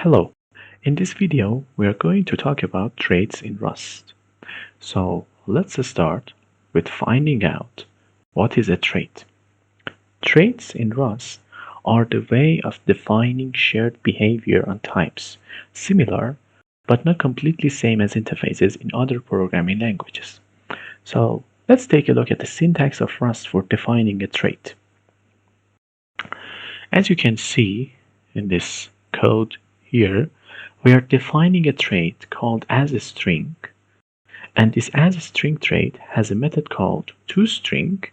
Hello, in this video we are going to talk about traits in Rust. So let's start with finding out what is a trait. Traits in Rust are the way of defining shared behavior on types, similar but not completely same as interfaces in other programming languages. So let's take a look at the syntax of Rust for defining a trait. As you can see in this code here, we are defining a trait called asString, and this asString trait has a method called toString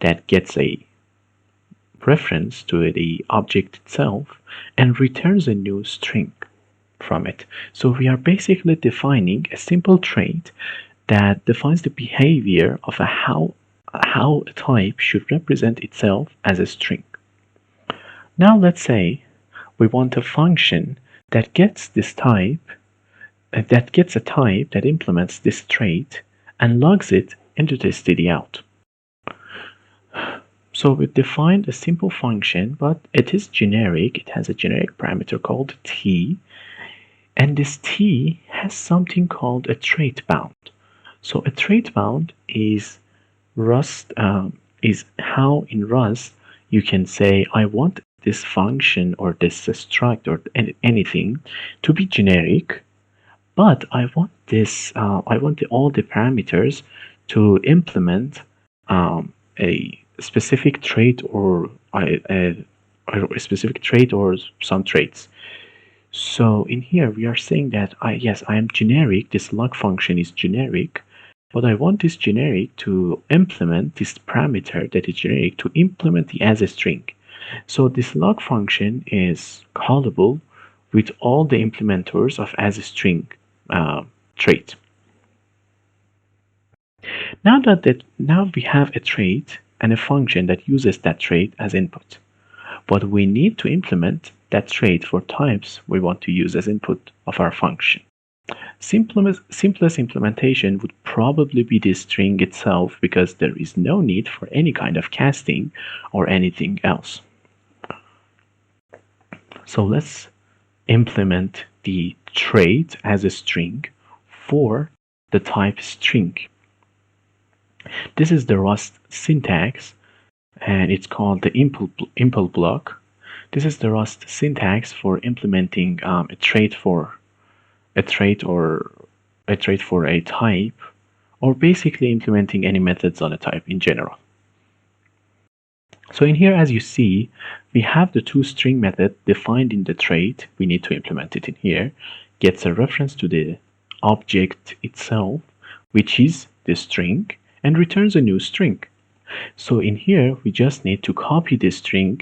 that gets a reference to the object itself and returns a new string from it. So we are basically defining a simple trait that defines the behavior of how a type should represent itself as a string. Now let's say we want a function that gets this type, that gets a type that implements this trait and logs it into the stdout. So we defined a simple function, but it is generic. It has a generic parameter called t, and this t has something called a trait bound. So a trait bound is is how in Rust you can say I want this function or this struct or anything to be generic, but I want all the parameters to implement a specific trait or a specific trait or some traits. So in here we are saying that yes, I am generic, this log function is generic, but I want this generic to implement this parameter that is generic to implement the asString. So this log function is callable with all the implementers of asString trait. Now we have a trait and a function that uses that trait as input, but we need to implement that trait for types we want to use as input of our function. Simplest implementation would probably be the string itself, because there is no need for any kind of casting or anything else. So let's implement the trait as a string for the type string. This is the Rust syntax, and it's called the impl block. This is the Rust syntax for implementing a trait for a type, or basically implementing any methods on a type in general. So in here, as you see, we have the toString method defined in the trait. We need to implement it in here. Gets a reference to the object itself, which is the string, and returns a new string. So in here, we just need to copy this string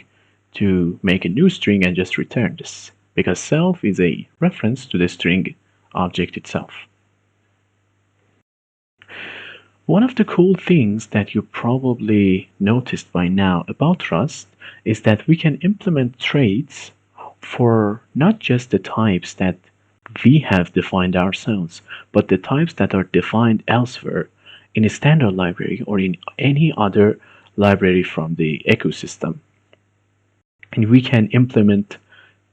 to make a new string and just return this, because self is a reference to the string object itself. One of the cool things that you probably noticed by now about Rust is that we can implement traits for not just the types that we have defined ourselves, but the types that are defined elsewhere in a standard library or in any other library from the ecosystem. And we can implement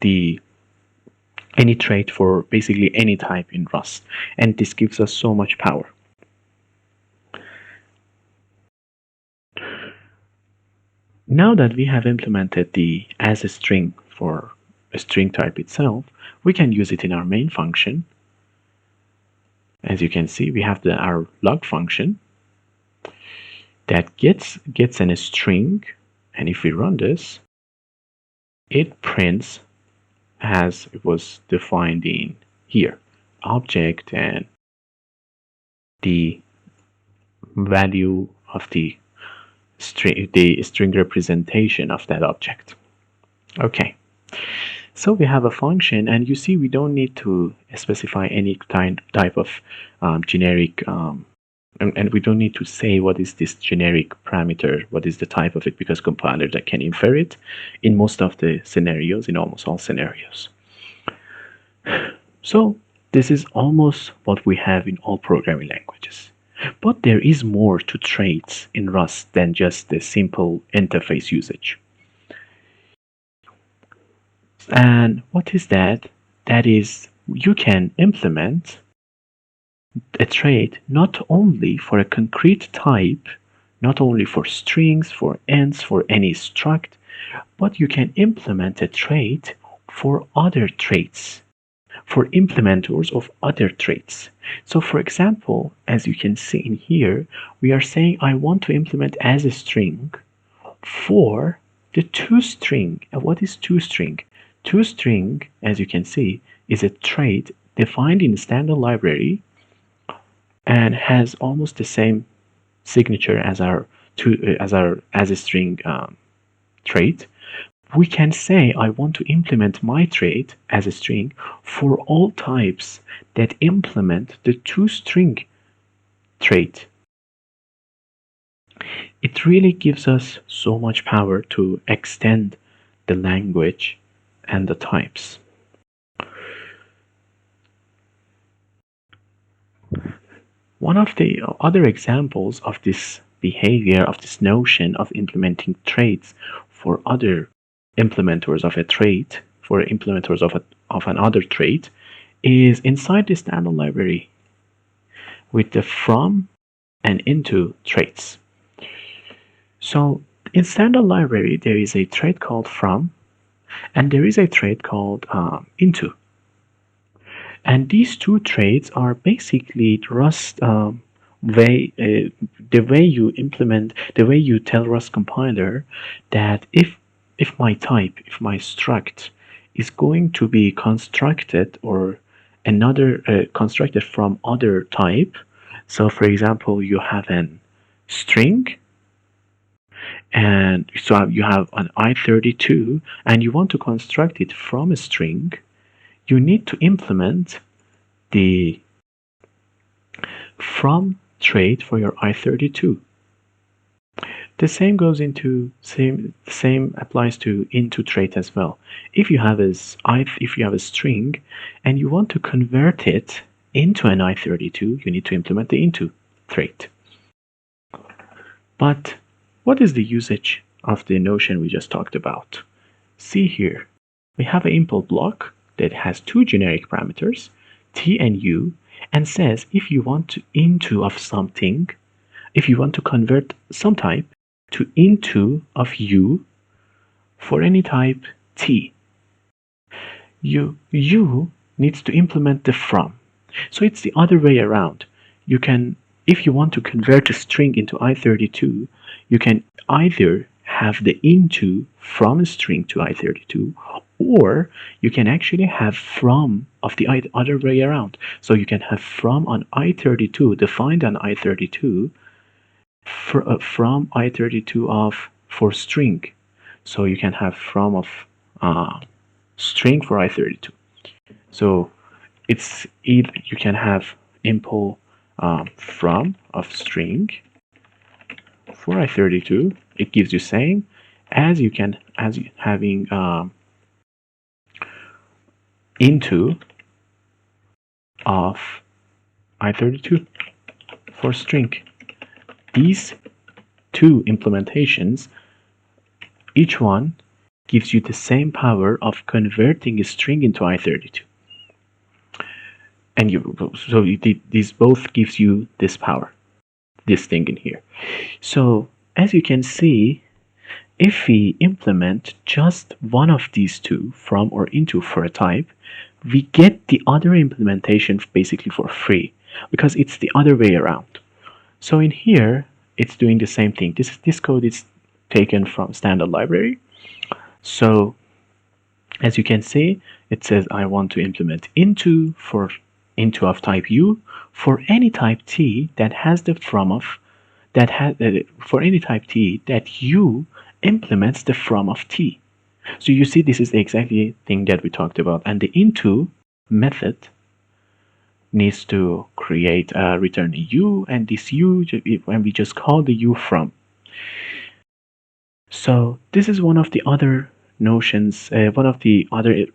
any trait for basically any type in Rust, and this gives us so much power. Now that we have implemented the asString for a string type itself, we can use it in our main function. As you can see, we have our log function that gets a string, and if we run this, it prints as it was defined in here, object and the value of the string representation of that object. Okay, so we have a function, and you see we don't need to specify any type of generic and we don't need to say what is this generic parameter, what is the type of it, because compiler that can infer it in most of the scenarios, in almost all scenarios. So this is almost what we have in all programming languages. But there is more to traits in Rust than just the simple interface usage. And what is that? That is, you can implement a trait not only for a concrete type, not only for strings, for ints, for any struct, but you can implement a trait for other traits, for implementers of other traits. So for example, as you can see in here, we are saying I want to implement as a string for the toString. And what is toString? ToString, as you can see, is a trait defined in the standard library and has almost the same signature as our as a string trait. We can say I want to implement my trait as a string for all types that implement the toString trait. It really gives us so much power to extend the language and the types. One of the other examples of this behavior, of this notion of implementing traits for other implementers of a trait, for implementers of another trait, is inside the standard library with the from and into traits. So in standard library, there is a trait called from, and there is a trait called into. And these two traits are basically Rust the way you implement, the way you tell Rust compiler that if my type, if my struct is going to be constructed or another constructed from other type. So for example, you have an string and so you have an i32 and you want to construct it from a string, you need to implement the from trait for your i32. The same goes into same applies to into trait as well. If you have a string and you want to convert it into an i32, you need to implement the into trait. But what is the usage of the notion we just talked about? See here, we have an impl block that has two generic parameters, t and u, and says if you want to into of something, if you want to convert some type to into of u for any type t, u needs to implement the from. So it's the other way around. You can, if you want to convert a string into i32, you can either have the into from a string to i32, or you can actually have from of the other way around. So you can have from on i32, defined on i32, from i32 of for string. So you can have from of string for i32. So it's either you can have impl from of string for i32. It gives you same as you can as having into of i32 for string. These two implementations, each one gives you the same power of converting a string into i32. And these both gives you this power, this thing in here. So as you can see, if we implement just one of these two, from or into for a type, we get the other implementation basically for free because it's the other way around. So in here, it's doing the same thing. This code is taken from standard library. So as you can see, it says I want to implement into for into of type u for any type t that has the from of that has for any type t that u implements the from of t. So you see, this is the exact thing that we talked about, and the into method needs to create a return a u, and this u, when we just call the u from. So this is one of the other notions, one of the other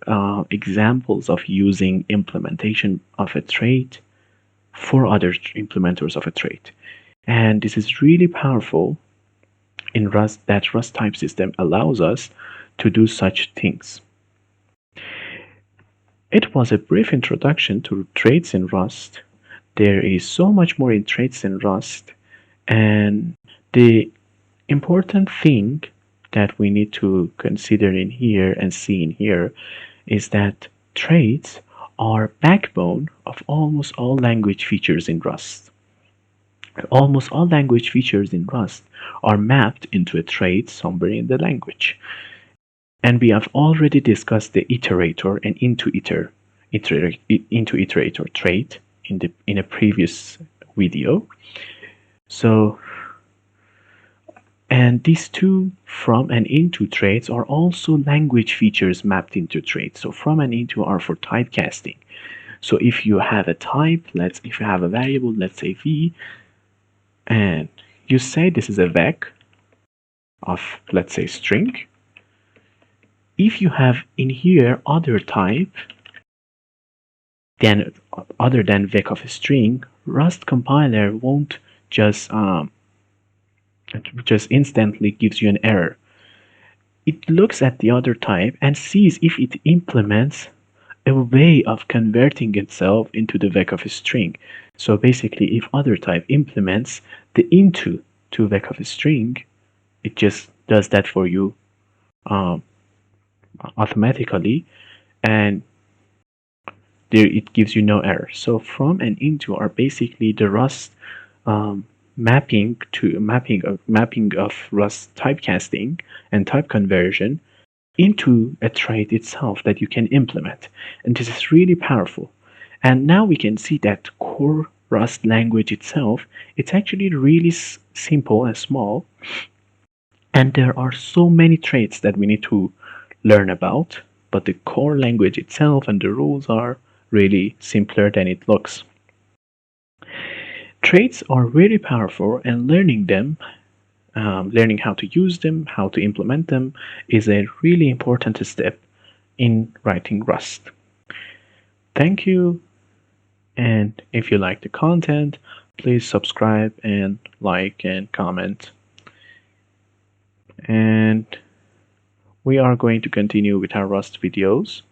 examples of using implementation of a trait for other implementers of a trait. And this is really powerful in Rust, that Rust type system allows us to do such things. It was a brief introduction to traits in Rust. There is so much more in traits in Rust, and the important thing that we need to consider in here and see in here is that traits are backbone of almost all language features in Rust. Almost all language features in Rust are mapped into a trait somewhere in the language. And we have already discussed the iterator and into iterator trait in a previous video. So, and these two from and into traits are also language features mapped into traits. So from and into are for typecasting. So if you have a type, if you have a variable, let's say v, and you say this is a vec of, let's say, string. If you have in here other type than other than vec of a string, Rust compiler won't just instantly gives you an error. It looks at the other type and sees if it implements a way of converting itself into the vec of a string. So basically, if other type implements the into to vec of a string, it just does that for you automatically, and there it gives you no error. So from and into are basically the Rust mapping of Rust typecasting and type conversion into a trait itself that you can implement, and this is really powerful. And now we can see that core Rust language itself, it's actually really simple and small, and there are so many traits that we need to learn about, but the core language itself and the rules are really simpler than it looks. Traits are really powerful, and learning them, learning how to use them, how to implement them, is a really important step in writing Rust. Thank you, and if you like the content, please subscribe and like and comment. And we are going to continue with our Rust videos,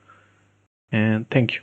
and thank you.